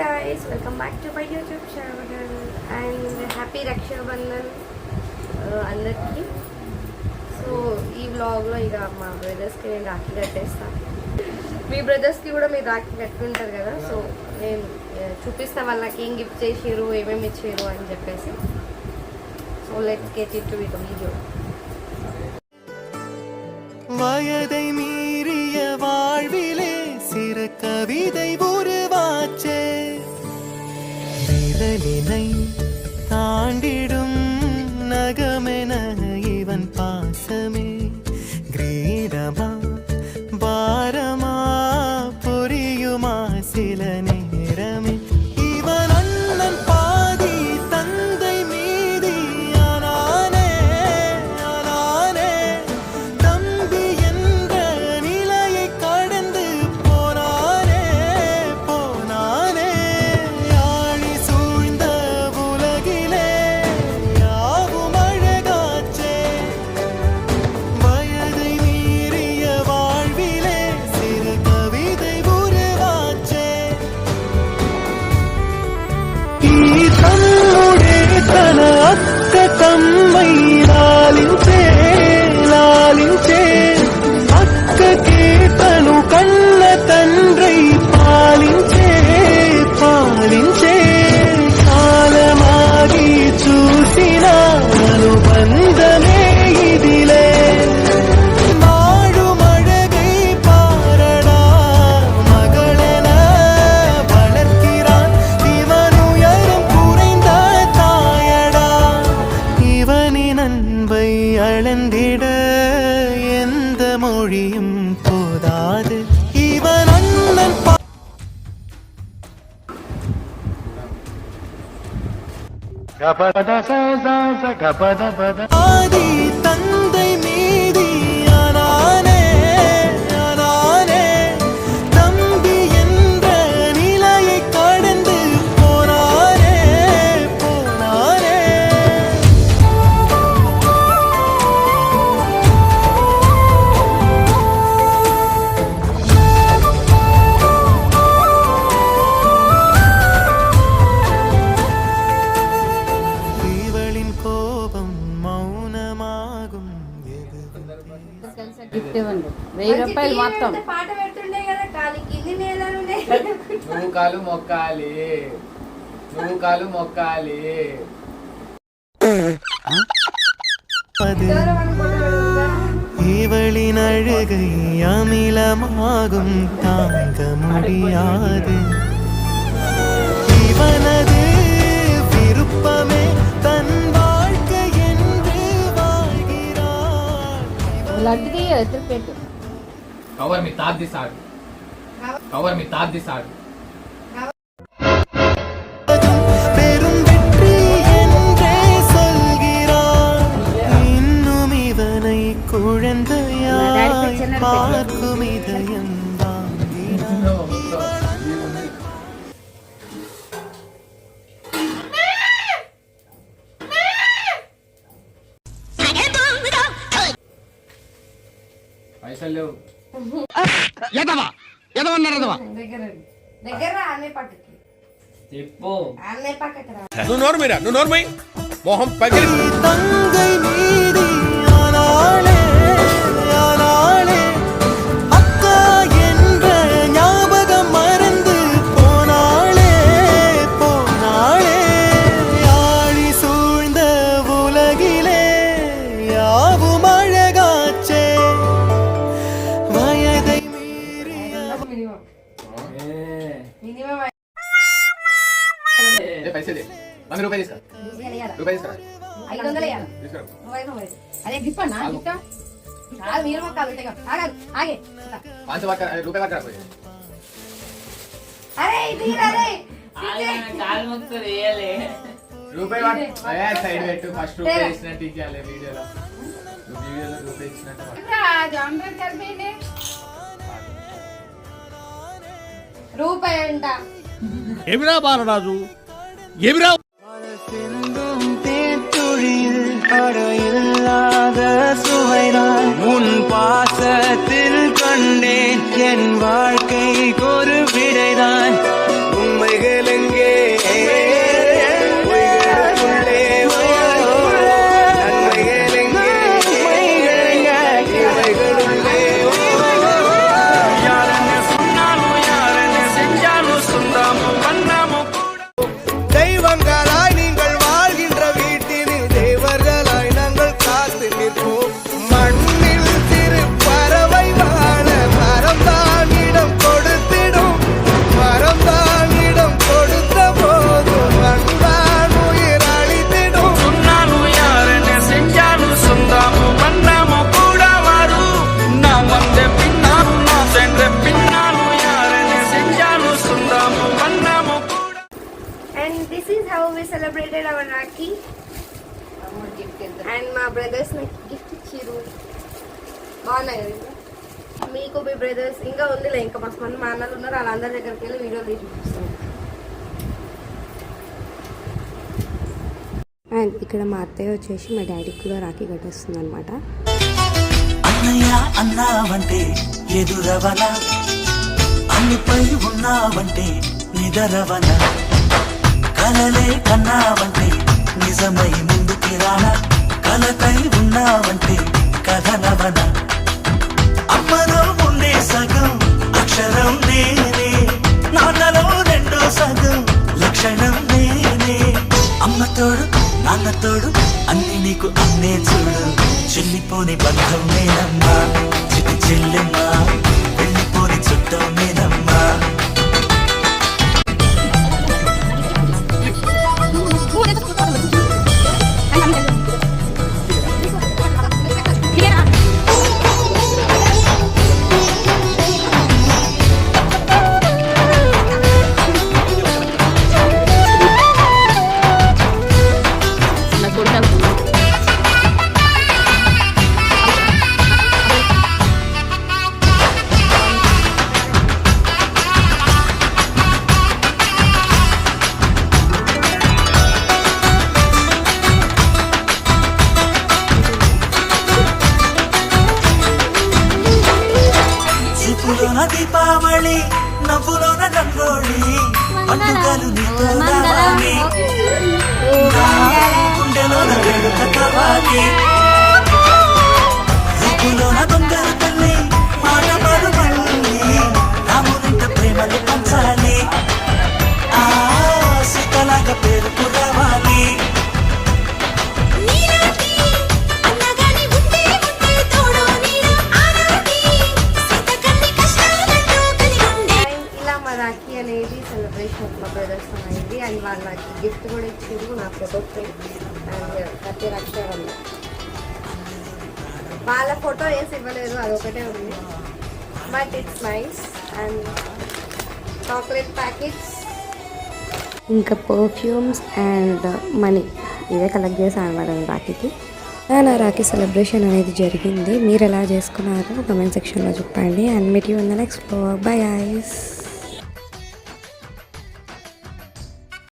guys, welcome back to my YouTube channel and happy Raksha Bandhan అందరికి. So ఈ వ్లాగ్లో ఇక మా బ్రదర్స్కి నేను రాఖీ కట్టేస్తాను. మీ బ్రదర్స్కి కూడా మీరు రాఖీ కట్టుకుంటారు కదా, సో నేను చూపిస్తా వాళ్ళు నాకు ఏం గిఫ్ట్ చేసారు, ఏమేమి ఇచ్చారు అని చెప్పేసి. So let's get it to with video. வயதை மீறிய வாழ்விலே சிறு கவிதை உருவாச்சே, விரலினை தாண்டிடும் நகமென இவன் பாசமே கிரீடமா பாரமா புரியுமா சில நேரமே. இவன் அண்ணன் பாதி தந்தை மீதி ஆனானே ஆனானே, தம்பி என்ற நிலையை கடந்து போனானே போனானே. ஆழி சூழ்ந்த உலகிலே யாவும் அழகாச்சே, வயதை மீறிய வாழ்விலே சிறு கவிதை உருவாச்சே. తమ్ముడే తన అక్క తమ్మై లాలించే లాలించే, అక్కకే తను కన్న తండ్రై పాలించే పాలించే. కాలమాగి చూసిన అనుబంధమే ఇదిలే, நாடும் அழகை பாரடா மகளென வளர்க்கிறான் இவன் உயரம் குறைந்த தாயடா. இவனின் அன்பை அளந்திட எந்த மொழியும் போதாது. இவன் அண்ணன் ஆதி தந்தை மீதி ஆனானே ஆனானே, தம்பி என்ற நிலையை கடந்து போனானே போனானே. இவளின் கோபம் மௌனமாகும் గిఫ్ట్ ఇవ్వండి. 1000 రూపాయలు మొత్తం. పాట పెడుతుండే కదా, కాలికి ఇన్ని నేలలుండే. నువ్వు కాలు మొక్కాలి, నువ్వు కాలు మొక్కాలి. இவளின் அழுகை அமிலமாகும் தாங்க முடியாது. இவனது விருப்பமே தன் வாழ்க்கை என்று வாழ்கிறான். లడ్డుకి ఎదురు పెట్టు. కవర్ మీ తాత్ దిసాడు, కవర్ మీ తాత్ దిసాడు. பெரும் வெற்றி என்றே சொல்கிறான். இன்னும் இவனை குழந்தையாய் பார்க்கும் இதயம் வாங்கினான். పైసలు లేవు. దగ్గర అన్నే పక్కకి చెప్పు. అన్నే పక్కకి రా. నువ్వు నోర్మై మొహం పగిలి. தங்கை மீதி ஆனாளே ஆனாளே, அக்கா என்ற ஞாபகம் மறந்து போனாளே போனாளே. ஆழி சூழ்ந்த உலகிலே யாவும் அழகாச்சே, வயதை மீறிய మినిమం పైసలు 100 రూపాయలు తీసుకురా, రూపాయలు తీసుకురా. 500 ఇయ్యాలి. తీసుకురా. అదే గిఫ్ట్ అన్నా గిఫ్ట్ కాదు, మీరు మొక్కాలి ఉంటాయి కదా. ఆగదు, ఆగే. 500 రూపాయలు పక్కరా పోయి. అరే ఇది అరే రూపాయి అదే సైడ్ పెట్టు. ఫస్ట్ రూపాయి ఇచ్చినట్టు ఇవ్వాలి వీడియోలో. వీడియోలో రూపాయి ఇచ్చినట్టు రూపాయి అంట. ఏమిరా బాలరాజు, ఏమిరా சிந்தும் தேத்துழியில் படையில்லாத சுவைதான் உன் பாசத்தில் கண்டேன். என் வாழ்க்கை ஒரு விடைதான், உண்மைகளை we celebrated our Rakhi gift and మా బ్రదర్స్ నాకు గిఫ్ట్ ఇచ్చిర్రు. బాగున్నాయి కదా ఇంకా? మీకు మీ బ్రదర్స్ ఇంకా ఉందిలే, ఇంకా మస్తు మంది మా అన్నలు ఉన్నారు, వాళ్ళందరి దగ్గరికి వెళ్ళి వీడియో తీసి చూపిస్తాను. అండ్ ఇక్కడ మా అత్తయ్య వచ్చేసి మా డాడీకి కూడా రాఖీ కట్టేస్తుంది అనమాట. అన్నయ్య అన్నావంటే ఎదురవన, అన్నిపై ఉన్నావంటే నిదరవన, కలలే కన్నావంటే నిజమై ముందుకి రాన, కలతై ఉన్నావంటే కథనవన. అమ్మలో ఉండే సగం అక్షరం నేనే, నాన్నలో రెండో సగం లక్షణం నేనే. అమ్మ తోడు నాన్న తోడు అన్ని నీకు అన్నే చూడు, చెల్లిపోని బంధం నేనమ్మా, చిటి చెల్లెమ్మా, వెళ్ళిపోని చుట్టం నేనమ్మా. చూపులోన దీపావళి, నవ్వులోన రంగోళి, పండుగలు నీతో రావాలి, నా గుండెలోన వేడుక కావాలి. రూపులోన దొంగలు తల్లి, మాట మరుమల్లి, రామునింట ప్రేమలు పంచాలి, ఆ సీతలాగా పేరుకు రావాలి. ఇలా మా రాఖీ అనేది సెలబ్రేషన్ మా బ్రదర్స్ అయింది. అండ్ వాళ్ళకి గిఫ్ట్ కూడా ఇచ్చిండ్రు, నా photo frame and happy Rakshabandhan. వాళ్ళ ఫోటో వేసి ఇవ్వలేదు, అదొకటే ఉంది, but it's nice. And chocolate packets, ఇంకా పర్ఫ్యూమ్స్ అండ్ మనీ ఇవే కలెక్ట్ చేశాను అనమాట నేను రాఖీకి. నా రాఖీ సెలబ్రేషన్ అనేది జరిగింది. మీరు ఎలా చేసుకున్నారో కమెంట్ సెక్షన్లో చెప్పండి. And meet you in the next vlog. Bye guys.